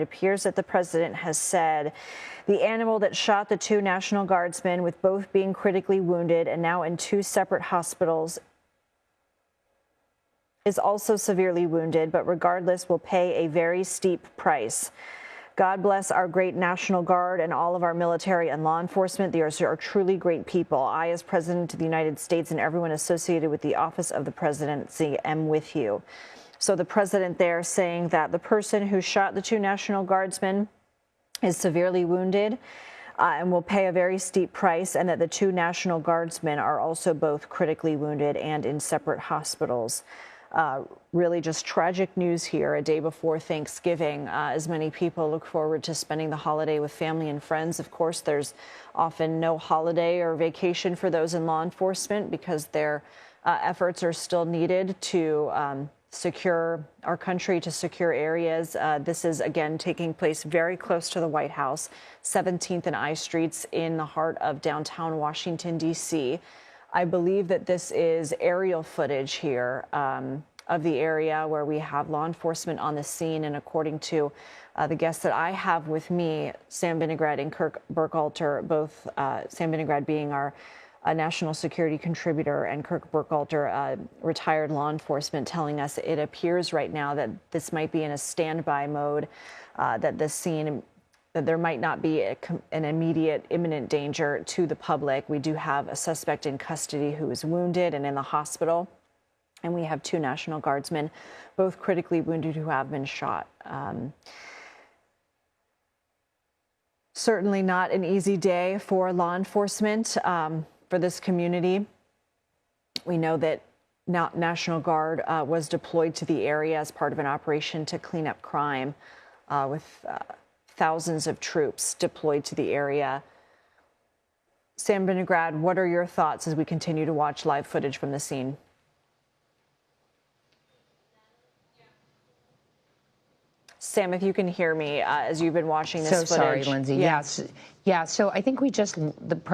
appears that the president has said the animal that shot the two National Guardsmen, with both being critically wounded and now in two separate hospitals, is also severely wounded, but regardless will pay a very steep price. God bless our great National Guard and all of our military and law enforcement. They are truly great people. I, as President of the United States, and everyone associated with the office of the presidency, am with you. So the president there saying that the person who shot the two National Guardsmen is severely wounded and will pay a very steep price, and that the two National Guardsmen are also both critically wounded and in separate hospitals. Really just tragic news here, a day before Thanksgiving, as many people look forward to spending the holiday with family and friends. Of course, there's often no holiday or vacation for those in law enforcement because their efforts are still needed to secure our country, to secure areas. This is, again, taking place very close to the White House, 17th and I Streets in the heart of downtown Washington, D.C. I believe that this is aerial footage here of the area where we have law enforcement on the scene. And according to the guests that I have with me, Sam Vinograd and Kirk Burkhalter, both Sam Vinograd being our national security contributor and Kirk Burkhalter, retired law enforcement, telling us it appears right now that this might be in a standby mode, that this scene, that there might not be an immediate, imminent danger to the public. We do have a suspect in custody who is wounded and in the hospital. And we have two National Guardsmen, both critically wounded, who have been shot. Certainly not an easy day for law enforcement, for this community. We know that National Guard was deployed to the area as part of an operation to clean up crime, with thousands of troops deployed to the area. Sam Vinograd, what are your thoughts as we continue to watch live footage from the scene? Sam, if you can hear me as you've been watching this footage. So sorry, Lindsay. Yes. Yeah, so I think we just,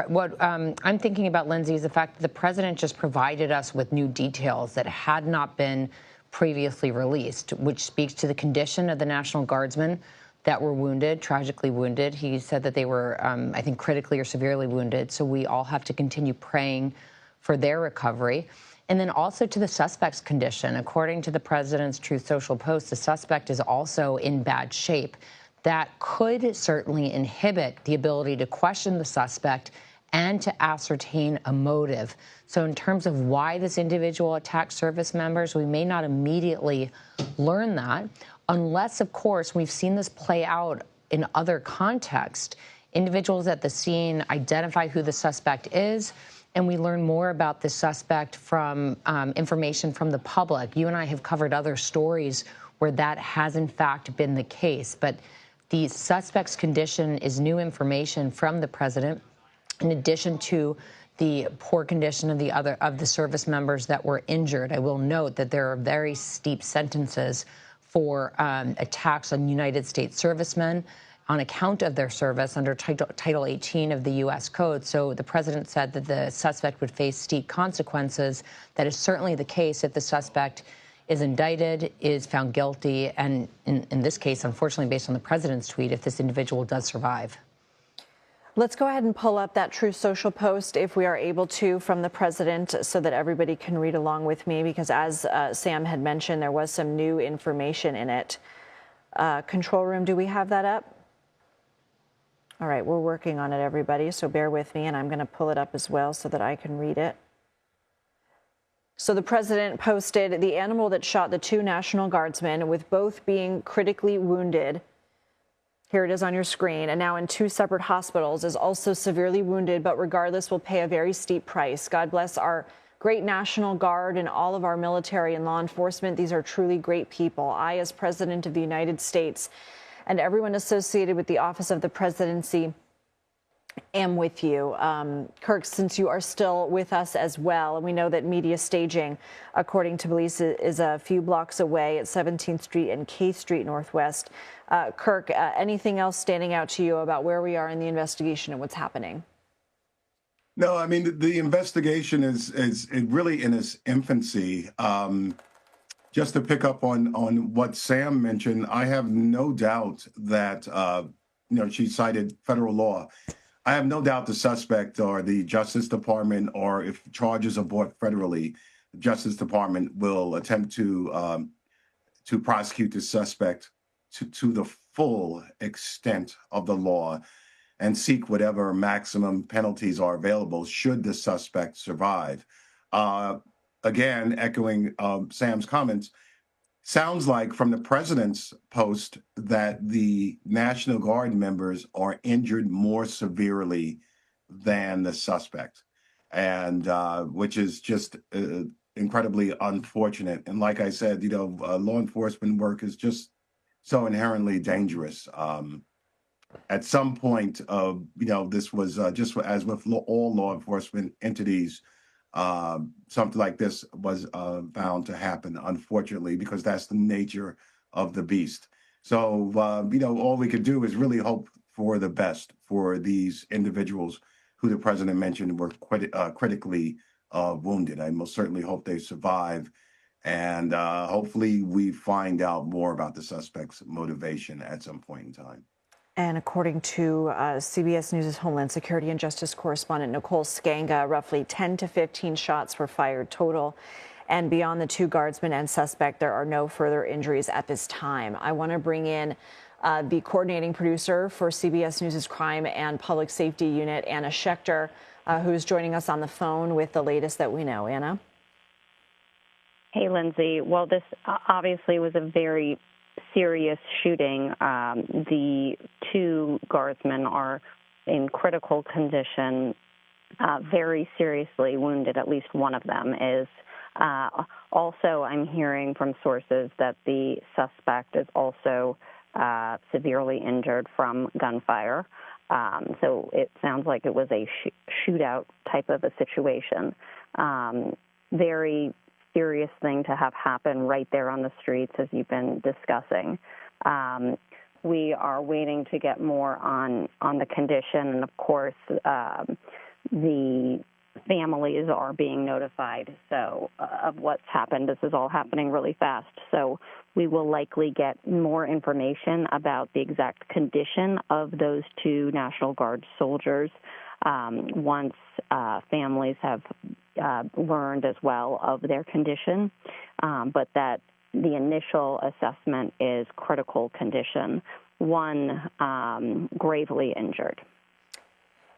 what I'm thinking about, Lindsay, is the fact that the president just provided us with new details that had not been previously released, which speaks to the condition of the National Guardsmen that were wounded, tragically wounded. He said that they were, I think, critically or severely wounded. So we all have to continue praying for their recovery. And then also to the suspect's condition. According to the president's Truth Social post, the suspect is also in bad shape. That could certainly inhibit the ability to question the suspect and to ascertain a motive. So in terms of why this individual attacked service members, we may not immediately learn that, unless, of course, we've seen this play out in other contexts. Individuals at the scene identify who the suspect is, and we learn more about the suspect from information from the public. You and I have covered other stories where that has, in fact, been the case. But the suspect's condition is new information from the president, in addition to the poor condition of the service members that were injured. I will note that there are very steep sentences for attacks on United States servicemen on account of their service under Title 18 of the U.S. Code. So the president said that the suspect would face steep consequences. That is certainly the case if the suspect is indicted, is found guilty, and in this case, unfortunately, based on the president's tweet, if this individual does survive. Let's go ahead and pull up that Truth Social post, if we are able to, from the president, so that everybody can read along with me, because as Sam had mentioned, there was some new information in it. Control room, do we have that up? All right, we're working on it, everybody, so bear with me, and I'm going to pull it up as well so that I can read it. So the president posted, the animal that shot the two National Guardsmen, with both being critically wounded, here it is on your screen, and now in two separate hospitals, is also severely wounded, but regardless will pay a very steep price. God bless our great National Guard and all of our military and law enforcement. These are truly great people. I, as President of the United States, and everyone associated with the office of the presidency, am with you. Kirk, since you are still with us as well, and we know that media staging, according to police, is a few blocks away at 17th Street and K Street Northwest. Kirk, anything else standing out to you about where we are in the investigation and what's happening? No, I mean, the investigation is really in its infancy. Just to pick up on what Sam mentioned, I have no doubt that, she cited federal law. I have no doubt the suspect or the Justice Department, or if charges are brought federally, the Justice Department will attempt to prosecute the suspect to the full extent of the law and seek whatever maximum penalties are available should the suspect survive. Again, echoing Sam's comments, sounds like from the president's post that the National Guard members are injured more severely than the suspect, and which is just incredibly unfortunate. And like I said, law enforcement work is just so inherently dangerous. At some point, this was just as with all law enforcement entities, something like this was bound to happen, unfortunately, because that's the nature of the beast. So, all we could do is really hope for the best for these individuals who the president mentioned were critically wounded. I most certainly hope they survive. And hopefully we find out more about the suspect's motivation at some point in time. And according to CBS News' Homeland Security and Justice correspondent Nicole Skanga, roughly 10 to 15 shots were fired total. And beyond the two guardsmen and suspect, there are no further injuries at this time. I want to bring in the coordinating producer for CBS News' Crime and Public Safety Unit, Anna Schechter, who's joining us on the phone with the latest that we know. Anna? Hey, Lindsay. Well, this obviously was a very serious shooting. The two guardsmen are in critical condition, very seriously wounded. At least one of them is. Also, I'm hearing from sources that the suspect is also severely injured from gunfire. So it sounds like it was a shootout type of a situation. Very serious thing to have happen right there on the streets, as you've been discussing. We are waiting to get more on the condition, and of course, the families are being notified of what's happened. This is all happening really fast, so we will likely get more information about the exact condition of those two National Guard soldiers once families have learned as well of their condition, but that the initial assessment is critical condition, one gravely injured.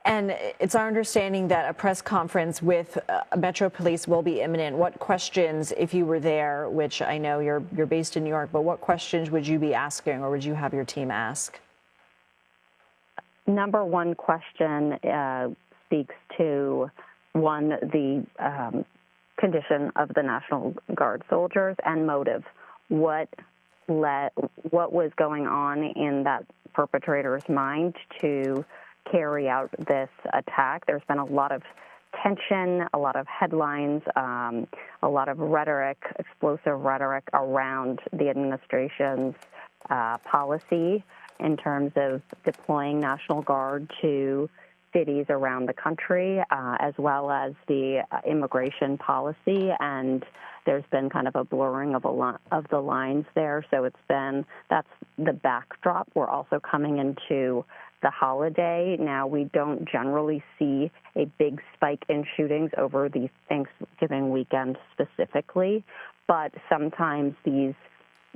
And it's our understanding that a press conference with Metro Police will be imminent. What questions, if you were there, which I know you're based in New York, but what questions would you be asking, or would you have your team ask? Number one question speaks to, one, the condition of the National Guard soldiers and motive. What was going on in that perpetrator's mind to carry out this attack? There's been a lot of tension, a lot of headlines, a lot of rhetoric, explosive rhetoric around the administration's policy in terms of deploying National Guard to cities around the country, as well as the immigration policy. And there's been kind of a blurring of the lines there. So that's the backdrop. We're also coming into the holiday. Now, we don't generally see a big spike in shootings over the Thanksgiving weekend specifically, but sometimes these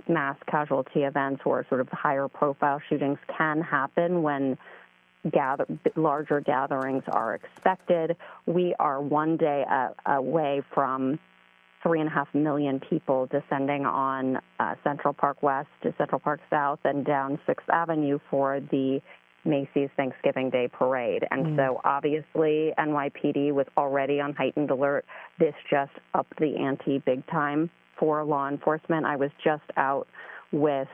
mass casualty events or sort of higher profile shootings can happen when larger gatherings are expected. We are one day away from 3.5 million people descending on Central Park West to Central Park South and down 6th Avenue for the Macy's Thanksgiving Day Parade. And so obviously NYPD was already on heightened alert. This just upped the ante big time for law enforcement. I was just out with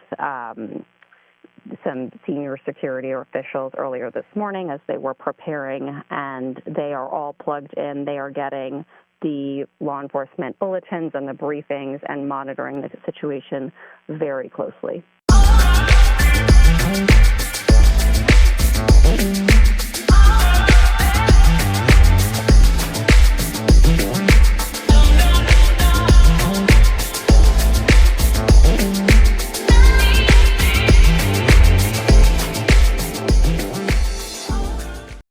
some senior security officials earlier this morning as they were preparing, and they are all plugged in. They are getting the law enforcement bulletins and the briefings and monitoring the situation very closely.